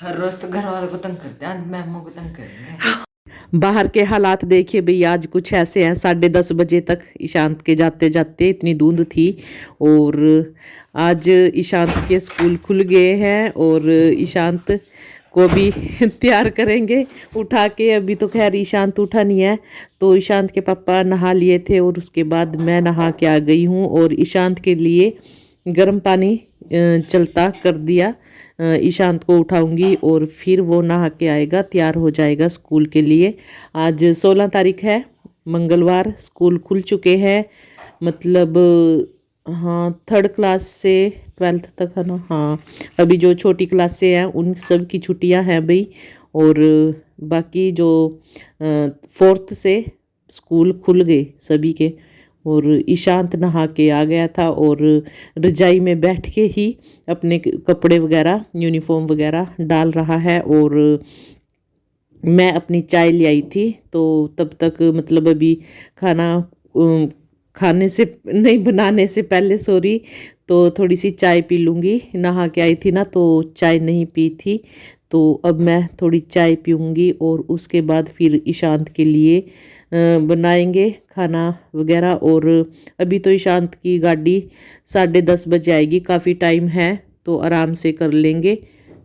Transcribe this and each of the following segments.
हर रोज तो घर वालों को तंग करते हैं, आज मैमों को तंग करेंगे। बाहर के हालात देखिए भई, आज कुछ ऐसे हैं। 10:30 बजे तक ईशांत के जाते जाते इतनी धुंध थी। और आज ईशांत के स्कूल खुल गए हैं और ईशांत को भी तैयार करेंगे उठा के। अभी तो खैर ईशांत उठा नहीं है, तो ईशांत के पापा नहा लिए थे और उसके बाद मैं नहा के आ गई हूँ और ईशांत के लिए गर्म पानी चलता कर दिया। ईशांत को उठाऊंगी और फिर वो नहा के आएगा, तैयार हो जाएगा स्कूल के लिए। आज 16 तारीख है, मंगलवार। स्कूल खुल चुके हैं, मतलब हाँ 3rd क्लास से 12th तक है ना। हाँ, अभी जो छोटी क्लास से हैं उन सब की छुट्टियां हैं भाई। और बाकी जो 4th से स्कूल खुल गए सभी के। और ईशांत नहा के आ गया था और रजाई में बैठ के ही अपने कपड़े वगैरह यूनिफॉर्म वगैरह डाल रहा है। और मैं अपनी चाय ले आई थी, तो तब तक मतलब अभी खाना खाने से नहीं, बनाने से पहले सॉरी, तो थोड़ी सी चाय पी लूँगी। नहा के आई थी ना तो चाय नहीं पी थी, तो अब मैं थोड़ी चाय पीऊँगी और उसके बाद फिर ईशांत के लिए बनाएंगे खाना वगैरह। और अभी तो ईशांत की गाड़ी 10:30 बजे आएगी, काफ़ी टाइम है तो आराम से कर लेंगे।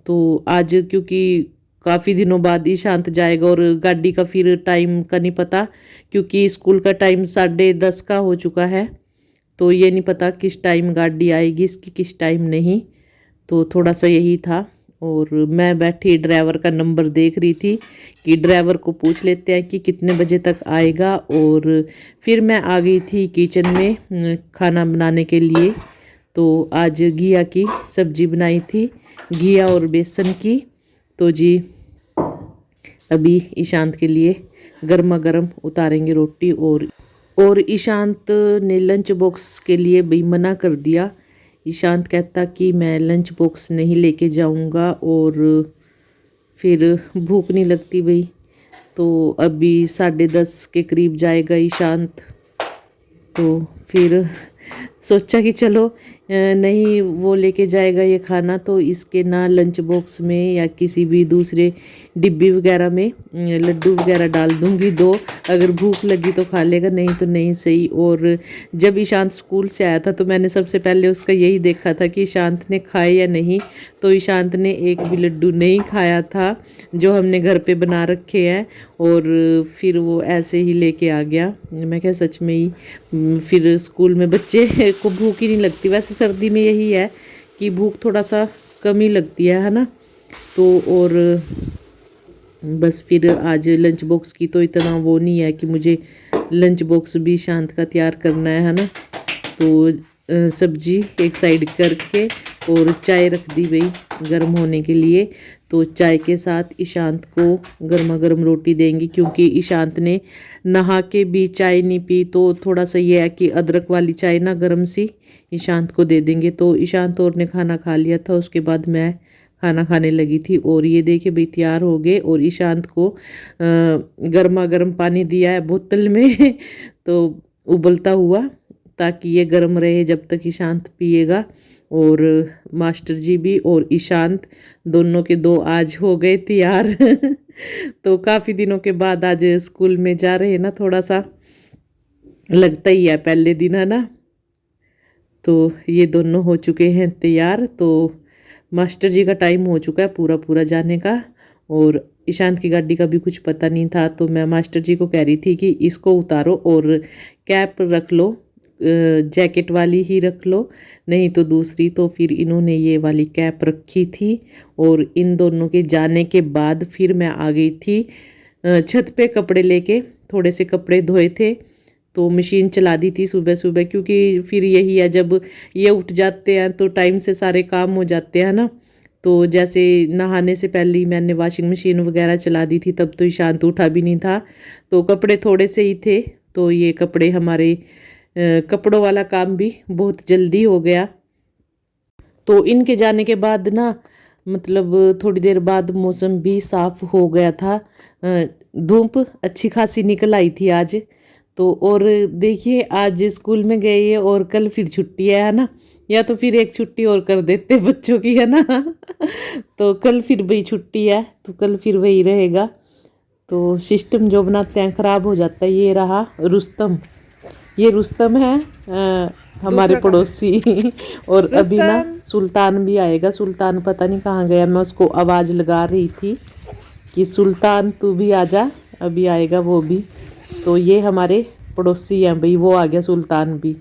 तो आज क्योंकि काफ़ी दिनों बाद ईशांत जाएगा और गाड़ी का फिर टाइम का नहीं पता, क्योंकि स्कूल का टाइम 10:30 का हो चुका है, तो ये नहीं पता किस टाइम गाड़ी आएगी इसकी, किस टाइम नहीं। तो थोड़ा सा यही था। और मैं बैठी ड्राइवर का नंबर देख रही थी कि ड्राइवर को पूछ लेते हैं कि कितने बजे तक आएगा। और फिर मैं आ गई थी किचन में खाना बनाने के लिए। तो आज घिया की सब्जी बनाई थी, घिया और बेसन की। तो जी अभी ईशांत के लिए गर्मा गर्म उतारेंगे रोटी। और ईशांत ने लंच बॉक्स के लिए भी मना कर दिया। ईशांत कहता कि मैं लंच बॉक्स नहीं लेके जाऊंगा और फिर भूख नहीं लगती भाई। तो अभी 10:30 के करीब जाएगा ईशांत, तो फिर सोचा कि चलो नहीं वो लेके जाएगा ये खाना, तो इसके ना लंच बॉक्स में या किसी भी दूसरे डिब्बी वगैरह में लड्डू वगैरह डाल दूंगी 2। अगर भूख लगी तो खा लेगा, नहीं तो नहीं सही। और जब ईशांत स्कूल से आया था तो मैंने सबसे पहले उसका यही देखा था कि ईशांत ने खाए या नहीं। तो ईशांत ने एक भी लड्डू नहीं खाया था जो हमने घर पे बना रखे हैं, और फिर वो ऐसे ही लेके आ गया। मैं क्या सच में ही फिर स्कूल में बच्चे को भूख ही नहीं लगती। वैसे सर्दी में यही है कि भूख थोड़ा सा कम ही लगती है ना। तो और बस फिर आज लंच बॉक्स की तो इतना वो नहीं है कि मुझे लंच बॉक्स भी शांत का तैयार करना है ना। तो सब्जी एक साइड करके और चाय रख दी भाई गर्म होने के लिए। तो चाय के साथ ईशांत को गर्मा गर्म रोटी देंगी, क्योंकि ईशांत ने नहा के भी चाय नहीं पी। तो थोड़ा सा ये है कि अदरक वाली चाय ना गर्म सी ईशांत को दे देंगे। तो ईशांत और ने खाना खा लिया था, उसके बाद मैं खाना खाने लगी थी। और ये देखिए भाई तैयार हो गए और ईशांत को गर्मा गर्म पानी दिया है बोतल में तो उबलता हुआ, ताकि ये गर्म रहे जब तक ईशांत पिएगा। और मास्टर जी भी और ईशांत दोनों के 2 आज हो गए तैयार तो काफ़ी दिनों के बाद आज स्कूल में जा रहे हैं ना, थोड़ा सा लगता ही है पहले दिन है ना। तो ये दोनों हो चुके हैं तैयार। तो मास्टर जी का टाइम हो चुका है पूरा पूरा जाने का, और ईशांत की गाड़ी का भी कुछ पता नहीं था। तो मैं मास्टर जी को कह रही थी कि इसको उतारो और कैप रख लो, जैकेट वाली ही रख लो, नहीं तो दूसरी। तो फिर इन्होंने ये वाली कैप रखी थी। और इन दोनों के जाने के बाद फिर मैं आ गई थी छत पे कपड़े लेके। थोड़े से कपड़े धोए थे तो मशीन चला दी थी सुबह सुबह, क्योंकि फिर यही है जब ये उठ जाते हैं तो टाइम से सारे काम हो जाते हैं ना। तो जैसे नहाने से पहले ही मैंने वॉशिंग मशीन वगैरह चला दी थी, तब तो ईशांत उठा भी नहीं था। तो कपड़े थोड़े से ही थे, तो ये कपड़े हमारे कपड़ों वाला काम भी बहुत जल्दी हो गया। तो इनके जाने के बाद ना, मतलब थोड़ी देर बाद मौसम भी साफ़ हो गया था, धूप अच्छी खासी निकल आई थी आज। तो और देखिए आज स्कूल में गए और कल फिर छुट्टी है ना। या तो फिर एक छुट्टी और कर देते बच्चों की, है ना। तो कल फिर वही छुट्टी है, तो कल फिर वही रहेगा। तो सिस्टम जो बनाते हैं ख़राब हो जाता है। ये रहा रुस्तम, ये रुस्तम है हमारे पड़ोसी। और अभी ना सुल्तान भी आएगा। सुल्तान पता नहीं कहाँ गया, मैं उसको आवाज़ लगा रही थी कि सुल्तान तू भी आ जा, अभी आएगा वो भी। तो ये हमारे पड़ोसी हैं भाई, वो आ गया सुल्तान भी।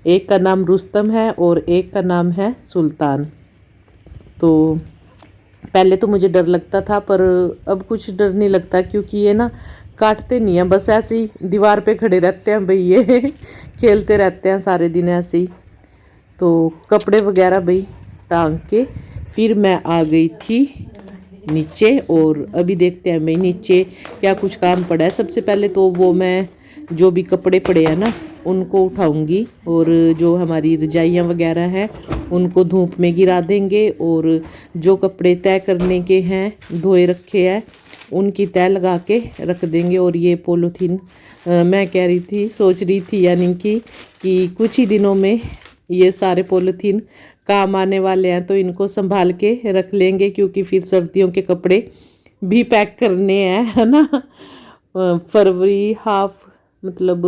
एक का नाम रुस्तम है और एक का नाम है सुल्तान। तो पहले तो मुझे डर लगता था, पर अब कुछ डर नहीं लगता, क्योंकि ये ना काटते नहीं हैं, बस ऐसे ही दीवार पे खड़े रहते हैं भाई ये। खेलते रहते हैं सारे दिन ऐसे ही। तो कपड़े वगैरह भाई टांग के फिर मैं आ गई थी नीचे, और अभी देखते हैं भाई नीचे क्या कुछ काम पड़ा है। सबसे पहले तो वो मैं जो भी कपड़े पड़े हैं ना उनको उठाऊंगी, और जो हमारी रजाइयाँ वगैरह हैं उनको धूप में गिरा देंगे, और जो कपड़े तय करने के हैं धोए रखे हैं उनकी तय लगा के रख देंगे। और ये पॉलीथीन मैं कह रही थी, सोच रही थी यानी कि कुछ ही दिनों में ये सारे पॉलीथीन काम आने वाले हैं, तो इनको संभाल के रख लेंगे, क्योंकि फिर सर्दियों के कपड़े भी पैक करने हैं, है ना। फरवरी हाफ मतलब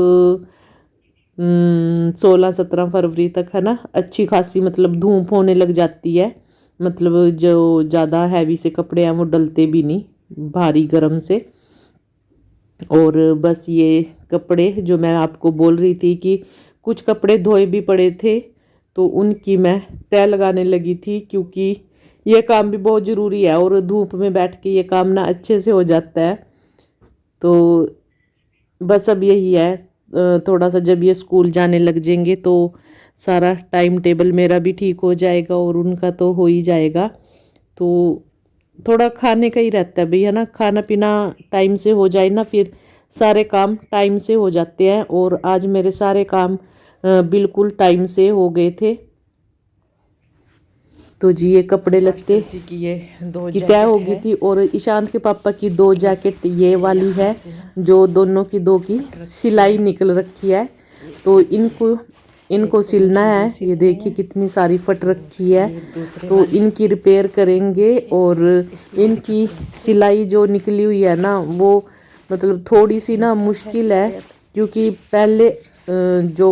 16-17 फरवरी तक, है ना, अच्छी खासी मतलब धूप होने लग जाती है। मतलब जो ज़्यादा हैवी से कपड़े हैं वो डलते भी नहीं भारी गर्म से। और बस ये कपड़े जो मैं आपको बोल रही थी कि कुछ कपड़े धोए भी पड़े थे, तो उनकी मैं तय लगाने लगी थी, क्योंकि ये काम भी बहुत ज़रूरी है और धूप में बैठ के ये काम ना अच्छे से हो जाता है। तो बस अब यही है, थोड़ा सा जब ये स्कूल जाने लग जाएंगे तो सारा टाइम टेबल मेरा भी ठीक हो जाएगा और उनका तो हो ही जाएगा। तो थोड़ा खाने का ही रहता है भैया ना, खाना पीना टाइम से हो जाए ना, फिर सारे काम टाइम से हो जाते हैं। और आज मेरे सारे काम बिल्कुल टाइम से हो गए थे। तो जी ये कपड़े लत्ते की ये 2 की तय हो गई थी, और ईशांत के पापा की 2 जैकेट ये वाली है, जो दोनों की 2 की सिलाई निकल रखी है, तो इनको सिलना है। ये देखिए कितनी सारी फट रखी है, तो इनकी रिपेयर करेंगे। और इनकी सिलाई जो निकली हुई है ना वो मतलब थोड़ी सी ना मुश्किल है, क्योंकि पहले जो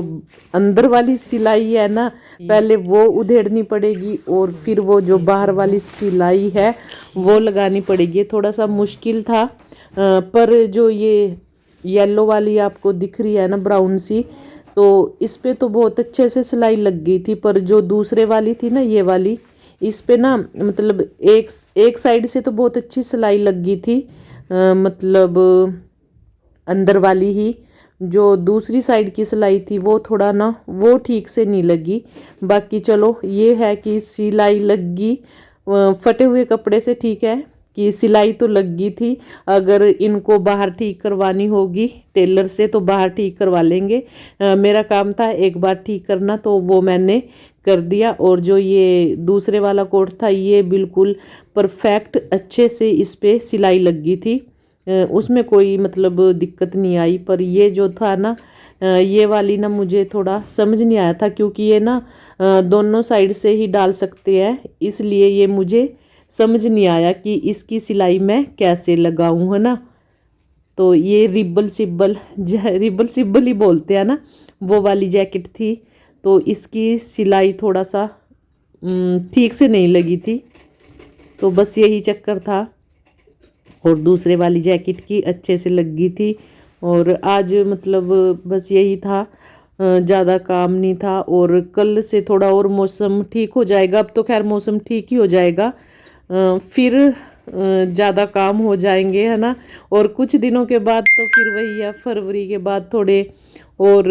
अंदर वाली सिलाई है ना पहले वो उधेड़नी पड़ेगी, और फिर वो जो बाहर वाली सिलाई है वो लगानी पड़ेगी। थोड़ा सा मुश्किल था, पर जो ये येलो वाली आपको दिख रही है ना ब्राउन सी, तो इस पे तो बहुत अच्छे से सिलाई लग गई थी। पर जो दूसरे वाली थी ना ये वाली, इस पे ना मतलब एक साइड से तो बहुत अच्छी सिलाई लग गई थी, मतलब अंदर वाली ही। जो दूसरी साइड की सिलाई थी वो थोड़ा ना वो ठीक से नहीं लगी। बाकी चलो ये है कि सिलाई लग गई, फटे हुए कपड़े से ठीक है कि सिलाई तो लग गई थी। अगर इनको बाहर ठीक करवानी होगी टेलर से तो बाहर ठीक करवा लेंगे। मेरा काम था एक बार ठीक करना, तो वो मैंने कर दिया। और जो ये दूसरे वाला कोट था ये बिल्कुल परफेक्ट अच्छे से इस पे सिलाई लग गई थी, उसमें कोई मतलब दिक्कत नहीं आई। पर ये जो था ना ये वाली ना मुझे थोड़ा समझ नहीं आया था, क्योंकि ये ना दोनों साइड से ही डाल सकते हैं, इसलिए ये मुझे समझ नहीं आया कि इसकी सिलाई मैं कैसे लगाऊं, है ना। तो ये रिबल सिब्बल ही बोलते हैं ना, वो वाली जैकेट थी, तो इसकी सिलाई थोड़ा सा ठीक से नहीं लगी थी। तो बस यही चक्कर था, और दूसरे वाली जैकेट की अच्छे से लग गई थी। और आज मतलब बस यही था, ज़्यादा काम नहीं था। और कल से थोड़ा और मौसम ठीक हो जाएगा, अब तो खैर मौसम ठीक ही हो जाएगा, फिर ज़्यादा काम हो जाएंगे, है ना। और कुछ दिनों के बाद तो फिर वही है, फरवरी के बाद थोड़े और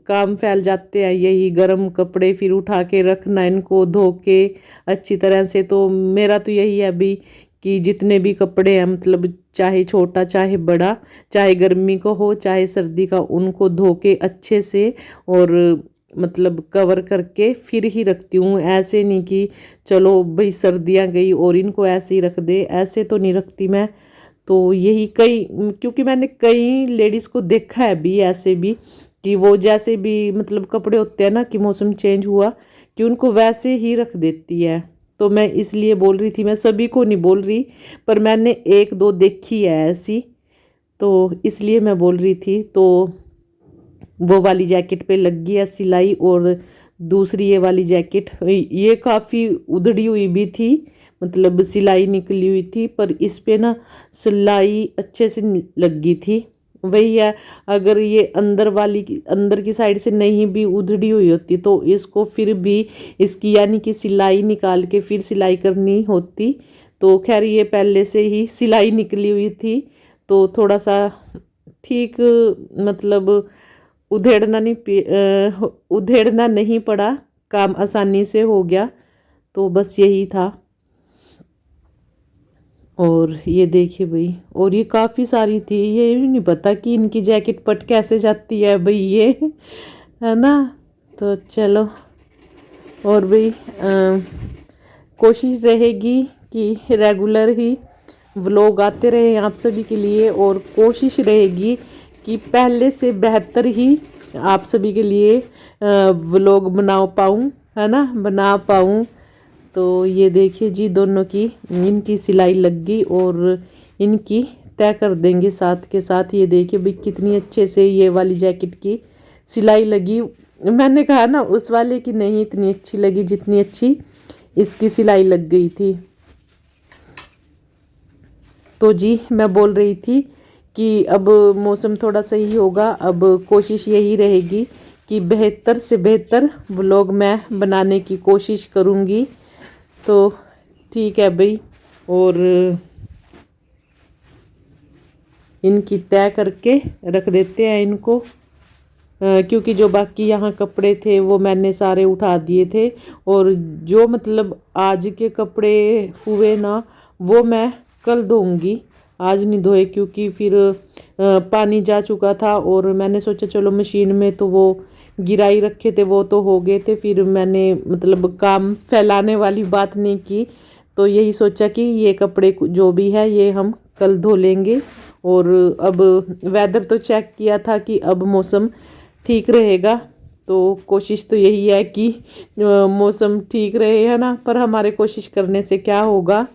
काम फैल जाते हैं, यही गर्म कपड़े फिर उठा के रखना, इनको धो के अच्छी तरह से। तो मेरा तो यही है अभी कि जितने भी कपड़े हैं मतलब चाहे छोटा चाहे बड़ा, चाहे गर्मी का हो चाहे सर्दी का, उनको धो के अच्छे से और मतलब कवर करके फिर ही रखती हूँ। ऐसे नहीं कि चलो भाई सर्दियाँ गई और इनको ऐसे ही रख दे, ऐसे तो नहीं रखती मैं। तो यही क्योंकि मैंने कई लेडीज़ को देखा है भी ऐसे भी कि वो जैसे भी मतलब कपड़े होते हैं ना कि मौसम चेंज हुआ कि उनको वैसे ही रख देती है। तो मैं इसलिए बोल रही थी, मैं सभी को नहीं बोल रही पर मैंने एक दो देखी है ऐसी, तो इसलिए मैं बोल रही थी। तो वो वाली जैकेट पे लग गई है सिलाई, और दूसरी ये वाली जैकेट ये काफ़ी उधड़ी हुई भी थी, मतलब सिलाई निकली हुई थी, पर इस पे ना सिलाई अच्छे से लग गई थी। वही है, अगर ये अंदर की साइड से नहीं भी उधड़ी हुई होती तो इसको फिर भी इसकी यानी कि सिलाई निकाल के फिर सिलाई करनी होती। तो खैर ये पहले से ही सिलाई निकली हुई थी तो थोड़ा सा ठीक, मतलब उधेड़ना नहीं पड़ा, काम आसानी से हो गया। तो बस यही था। और ये देखिए भाई, और ये काफ़ी सारी थी, ये भी नहीं पता कि इनकी जैकेट पट कैसे जाती है भाई ये, है ना। तो चलो, और भाई कोशिश रहेगी कि रेगुलर ही व्लॉग आते रहे आप सभी के लिए, और कोशिश रहेगी कि पहले से बेहतर ही आप सभी के लिए व्लॉग बना पाऊँ। तो ये देखिए जी, दोनों की इनकी सिलाई लग गई और इनकी तय कर देंगे साथ के साथ। ये देखिए भाई कितनी अच्छे से ये वाली जैकेट की सिलाई लगी। मैंने कहा ना उस वाले की नहीं इतनी अच्छी लगी जितनी अच्छी इसकी सिलाई लग गई थी। तो जी मैं बोल रही थी कि अब मौसम थोड़ा सही होगा, अब कोशिश यही रहेगी कि बेहतर से बेहतर व्लॉग मैं बनाने की कोशिश करूँगी। तो ठीक है भाई, और इनकी तय करके रख देते हैं इनको, क्योंकि जो बाकी यहाँ कपड़े थे वो मैंने सारे उठा दिए थे, और जो मतलब आज के कपड़े हुए ना वो मैं कल धोऊंगी, आज नहीं धोए क्योंकि फिर पानी जा चुका था। और मैंने सोचा चलो मशीन में तो वो गिराई रखे थे वो तो हो गए थे, फिर मैंने मतलब काम फैलाने वाली बात नहीं की। तो यही सोचा कि ये कपड़े जो भी है ये हम कल धो लेंगे। और अब वेदर तो चेक किया था कि अब मौसम ठीक रहेगा, तो कोशिश तो यही है कि मौसम ठीक रहे, है ना। पर हमारे कोशिश करने से क्या होगा,